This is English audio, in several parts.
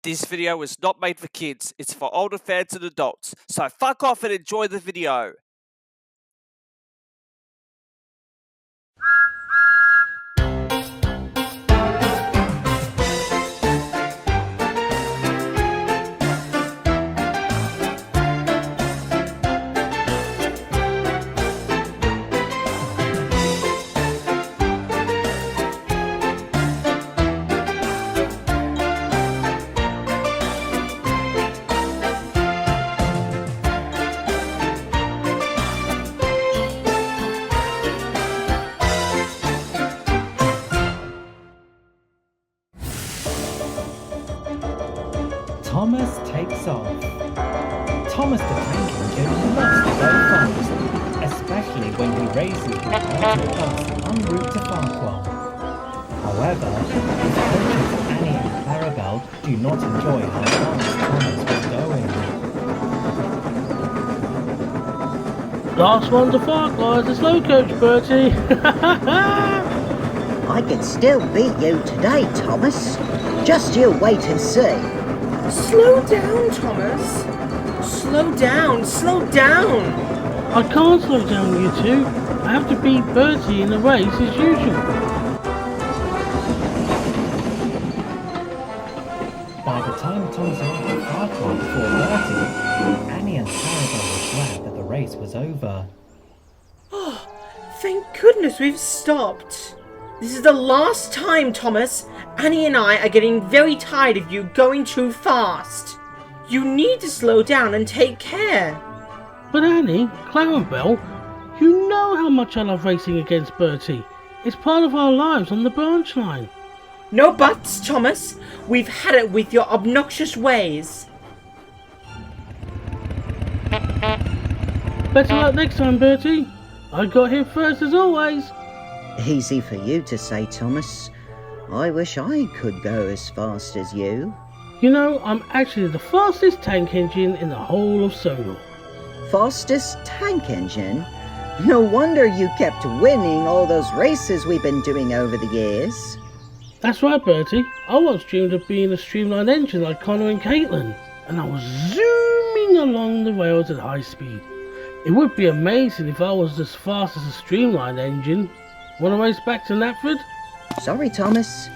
This video was not made for kids, it's for older fans and adults, so fuck off and enjoy the video. Thomas takes off. Thomas the Tank Engine loves to go fast, especially when he races with Bertie bus en route to Farquhar. However, his coaches Annie and Clarabel do not enjoy how fast Thomas was going. Last one to Farquhar is a slow coach, Bertie. I can still beat you today, Thomas. Just you wait and see. Slow down, Thomas. Slow down, slow down. I can't slow down, you two. I have to beat Bertie in the race as usual. By the time Thomas arrived at Farquhar before Bertie, Annie and Clarabel were glad that the race was over. Oh, thank goodness we've stopped. This is the last time, Thomas. Annie and I are getting very tired of you going too fast. You need to slow down and take care. But Annie, Clarabel, you know how much I love racing against Bertie. It's part of our lives on the branch line. No buts, Thomas. We've had it with your obnoxious ways. Better luck next time, Bertie. I got here first as always. Easy for you to say, Thomas. I wish I could go as fast as you. You know, I'm actually the fastest tank engine in the whole of Sodor. Fastest tank engine? No wonder you kept winning all those races we've been doing over the years. That's right, Bertie. I once dreamed of being a streamlined engine like Connor and Caitlin, and I was zooming along the rails at high speed. It would be amazing if I was as fast as a streamlined engine. Want to race back to Knapford? Sorry, Thomas,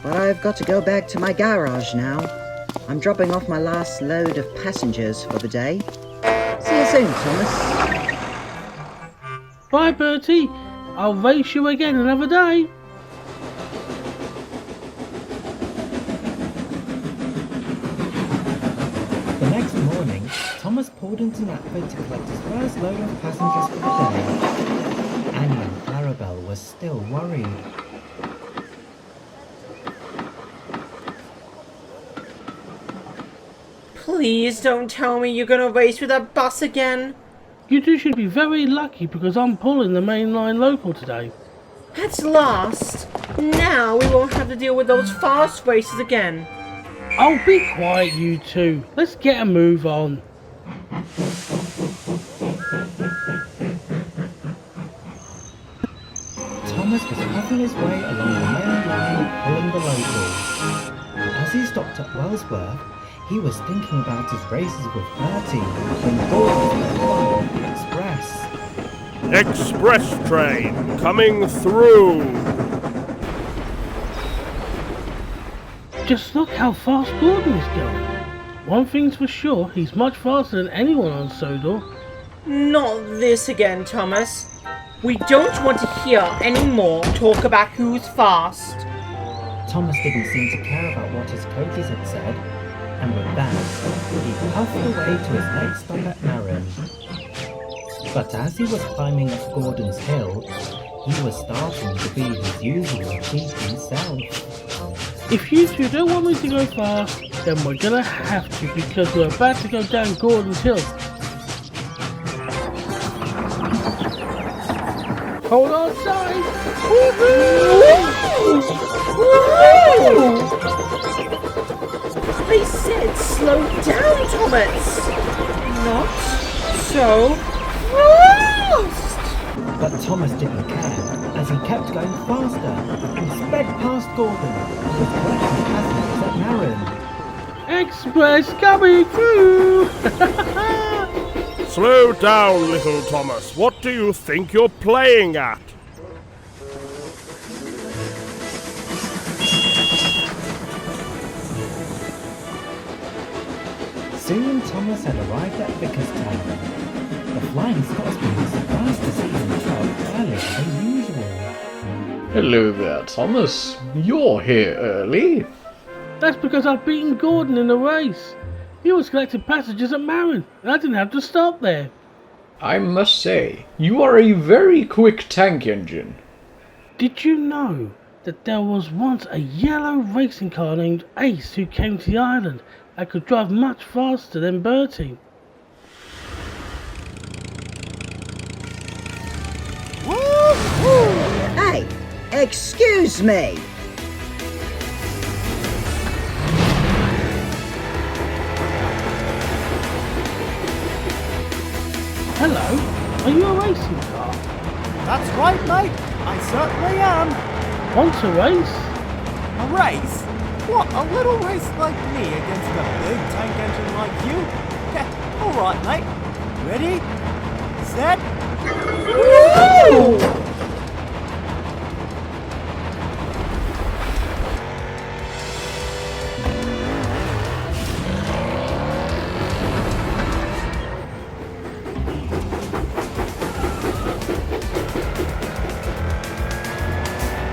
but I've got to go back to my garage now. I'm dropping off my last load of passengers for the day. See you soon, Thomas. Bye, Bertie. I'll race you again another day. The next morning, Thomas pulled into Knapford to collect his first load of passengers for the day. Annie and Clarabel were still worried. Please don't tell me you're gonna race with that bus again. You two should be very lucky because I'm pulling the main line local today. At last. Now we won't have to deal with those fast races again. Oh, be quiet, you two. Let's get a move on. Thomas was puffing his way along the main line, pulling the locals. As he stopped at Wellsworth, he was thinking about his races with Bertie when Gordon came Express. Express train coming through. Just look how fast Gordon is going. One thing's for sure, he's much faster than anyone on Sodor. Not this again, Thomas. We don't want to hear any more talk about who's fast. Thomas didn't seem to care about what his coaches had said, and with that, he puffed away to his next stop at Narran. But as he was climbing up Gordon's hill, he was starting to be his usual cheeky self. If you two don't want me to go fast, then we're gonna have to because we're about to go down Gordon's hill. Hold on tight! Woohoo! I said slow down, Thomas! Not so fast! But Thomas didn't care, as he kept going faster and sped past Gordon, who was collecting passengers at Narran. Express coming through! Slow down, little Thomas. What do you think you're playing at? Soon Thomas had arrived at Vickerstown. The Flying Scotsman was surprised to see him show up earlier than usual. Hello there, Thomas. You're here early. That's because I've beaten Gordon in a race. He was collecting passengers at Marin, and I didn't have to stop there. I must say, you are a very quick tank engine. Did you know that there was once a yellow racing car named Ace who came to the island and could drive much faster than Bertie? Hey, excuse me! Hello, are you a racing car? That's right, mate. I certainly am. Want to race? A race? What, a little race like me against a big tank engine like you? Yeah, all right, mate. Ready, set, woo!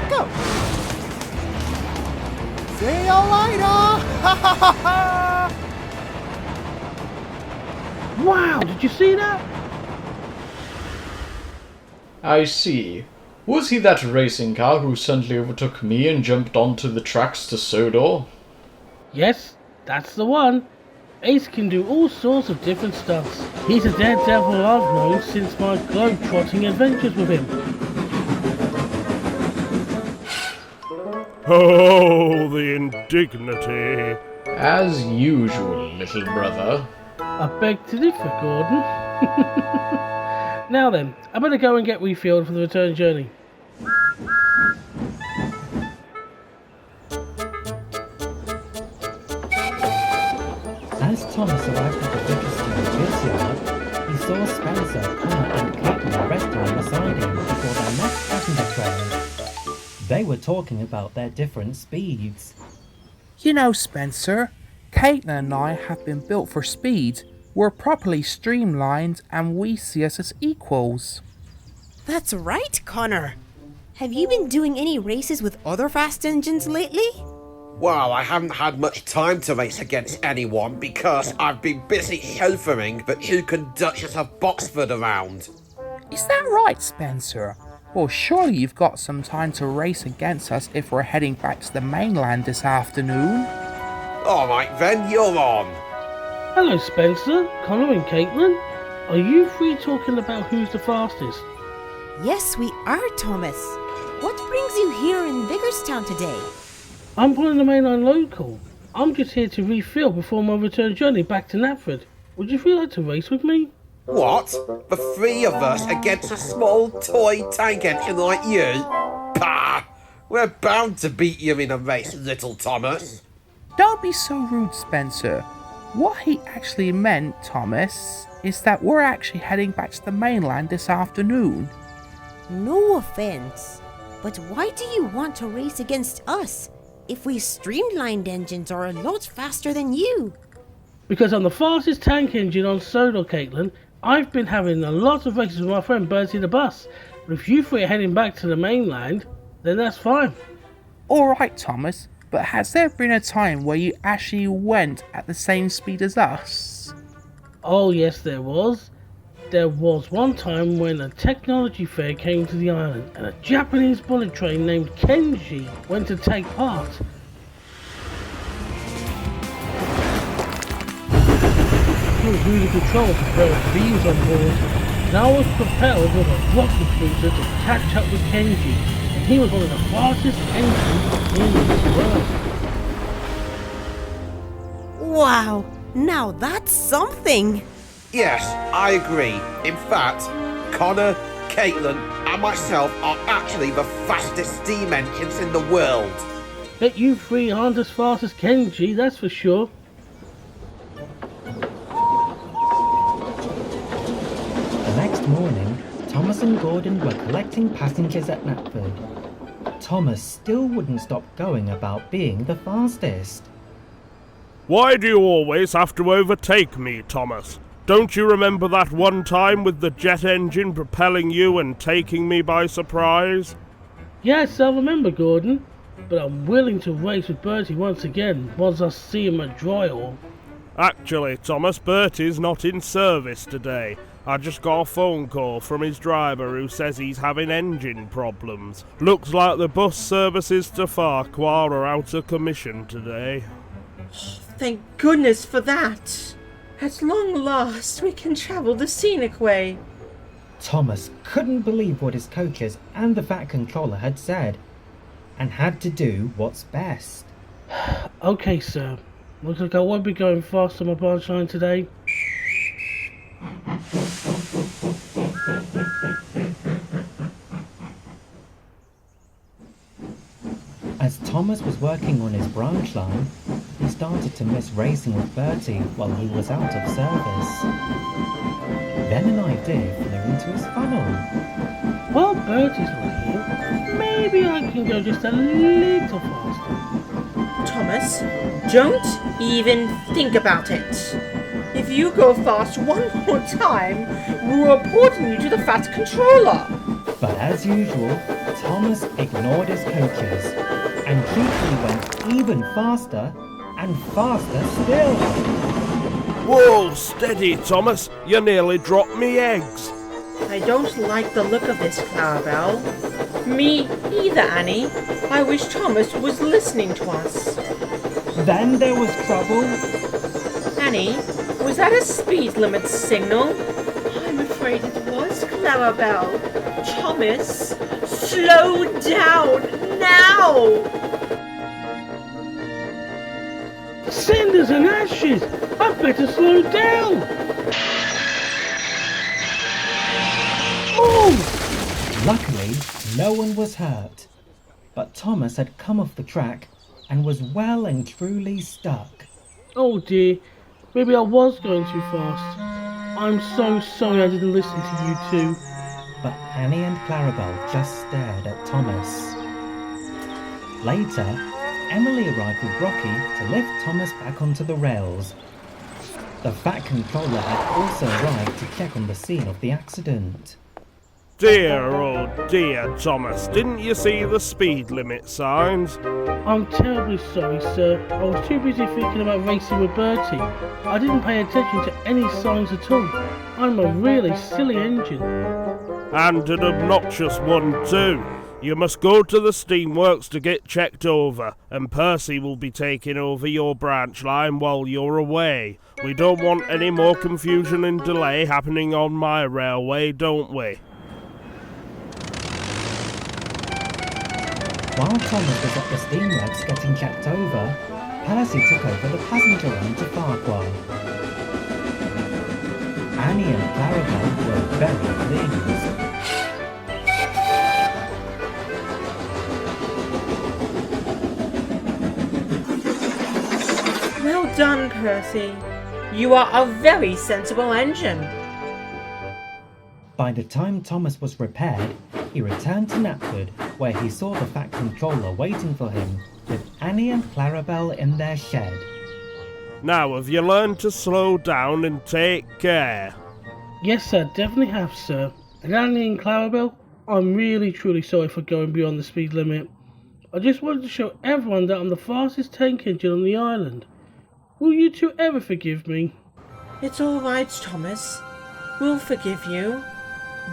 Go. See you later. Wow, did you see that? I see. Was he that racing car who suddenly overtook me and jumped onto the tracks to Sodor? Yes, that's the one. Ace can do all sorts of different stunts. He's a daredevil I've known since my globe-trotting adventures with him. Oh, the indignity. As usual, little brother. I beg to differ, Gordon. Now then, I better go and get refilled for the return journey. As Thomas arrived at the Vickerstown goods yard, he saw Spencer, Connor and Caitlin resting beside him before their next passenger train. They were talking about their different speeds. You know, Spencer, Caitlin and I have been built for speed. We're properly streamlined and we see us as equals. That's right, Connor. Have you been doing any races with other fast engines lately? Well, I haven't had much time to race against anyone because I've been busy chauffeuring the Duke and Duchess of Boxford around. Is that right, Spencer? Well, surely you've got some time to race against us if we're heading back to the mainland this afternoon. Alright then, you're on. Hello, Spencer, Connor and Caitlin. Are you three talking about who's the fastest? Yes, we are, Thomas. What brings you here in Vickerstown today? I'm one of the mainline local. I'm just here to refill before my return journey back to Knapford. Would you feel like to race with me? What? The three of us against a small toy tank engine like you? Pah! We're bound to beat you in a race, little Thomas. Don't be so rude, Spencer. What he actually meant, Thomas, is that we're actually heading back to the mainland this afternoon. No offense, but why do you want to race against us if we streamlined engines are a lot faster than you? Because I'm the fastest tank engine on Sodor, Caitlin. I've been having a lot of races with my friend Bertie the bus. But if you three are heading back to the mainland, then that's fine. Alright, Thomas, but has there been a time where you actually went at the same speed as us? Oh yes, there was. There was one time when a technology fair came to the island and a Japanese bullet train named Kenji went to take part. He was using control to pair of beams on board, and I was propelled with a rocket booster to catch up with Kenji, and he was one of the fastest engines in the world. Wow, now that's something! Yes, I agree. In fact, Connor, Caitlin, and myself are actually the fastest steam engines in the world. Bet you three aren't as fast as Kenji, that's for sure. next morning, Thomas and Gordon were collecting passengers at Knapford. Thomas still wouldn't stop going about being the fastest. Why do you always have to overtake me, Thomas? Don't you remember that one time with the jet engine propelling you and taking me by surprise? Yes, I remember, Gordon. But I'm willing to race with Bertie once again, once I see him at Dryall. Actually, Thomas, Bertie's not in service today. I just got a phone call from his driver who says he's having engine problems. Looks like the bus services to Farquhar are out of commission today. Thank goodness for that. At long last, we can travel the scenic way. Thomas couldn't believe what his coaches and the Fat Controller had said, and had to do what's best. Okay, sir. Looks like I won't be going fast on my branch line today. As Thomas was working on his branch line, he started to miss racing with Bertie while he was out of service. Then an idea flew into his funnel. While Bertie's not here, maybe I can go just a little faster. Thomas, don't even think about it. If you go fast one more time, we're reporting you to the Fat Controller. But as usual, Thomas ignored his coaches and quickly went even faster and faster still. Whoa, steady, Thomas. You nearly dropped me eggs. I don't like the look of this, Clarabel. Me either, Annie. I wish Thomas was listening to us. Then there was trouble. Annie, was that a speed limit signal? I'm afraid it was, Clarabel. Thomas, slow down now! Cinders and ashes! I better slow down! Oh! Luckily, no one was hurt, but Thomas had come off the track and was well and truly stuck. Oh dear, maybe I was going too fast. I'm so sorry I didn't listen to you two. But Annie and Clarabel just stared at Thomas. Later, Emily arrived with Rocky to lift Thomas back onto the rails. The Fat Controller had also arrived to check on the scene of the accident. Dear, oh dear, Thomas. Didn't you see the speed limit signs? I'm terribly sorry, sir. I was too busy thinking about racing with Bertie. I didn't pay attention to any signs at all. I'm a really silly engine. And an obnoxious one too. You must go to the steamworks to get checked over, and Percy will be taking over your branch line while you're away. We don't want any more confusion and delay happening on my railway, don't we? While Thomas was at the steamworks getting checked over, Percy took over the passenger line to Farquhar. Annie and Clarabel were very pleased. Well done, Percy. You are a very sensible engine. By the time Thomas was repaired, he returned to Knapford, where he saw the Fat Controller waiting for him, with Annie and Clarabel in their shed. Now, have you learned to slow down and take care? Yes, I definitely have, sir. And Annie and Clarabel, I'm really truly sorry for going beyond the speed limit. I just wanted to show everyone that I'm the fastest tank engine on the island. Will you two ever forgive me? It's all right, Thomas. We'll forgive you.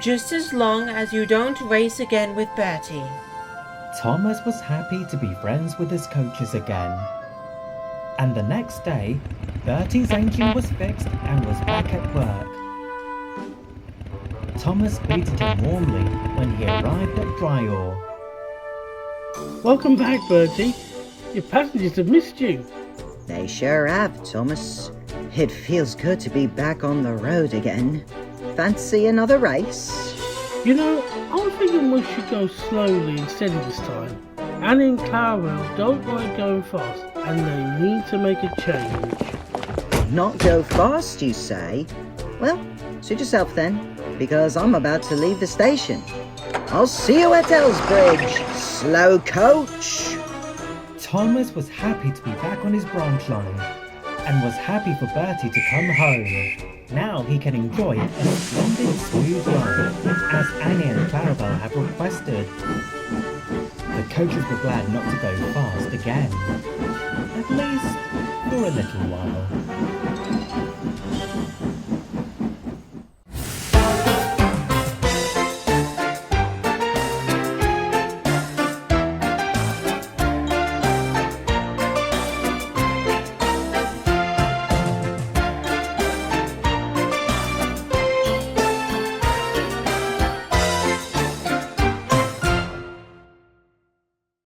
Just as long as you don't race again with Bertie. Thomas was happy to be friends with his coaches again. And the next day, Bertie's engine was fixed and was back at work. Thomas greeted him warmly when he arrived at Dryall. Welcome back, Bertie. Your passengers have missed you. They sure have, Thomas. It feels good to be back on the road again. Fancy another race? You know, I was thinking we should go slowly and steady this time. Annie and Clarabel don't like going fast, and they need to make a change. Not go fast, you say? Well, suit yourself then. because I'm about to leave the station. I'll see you at Elsbridge, slow coach! Thomas was happy to be back on his branch line, and was happy for Bertie to come home. Now he can enjoy a splendid smooth ride, as Annie and Clarabel have requested. The coaches were glad not to go fast again, at least for a little while.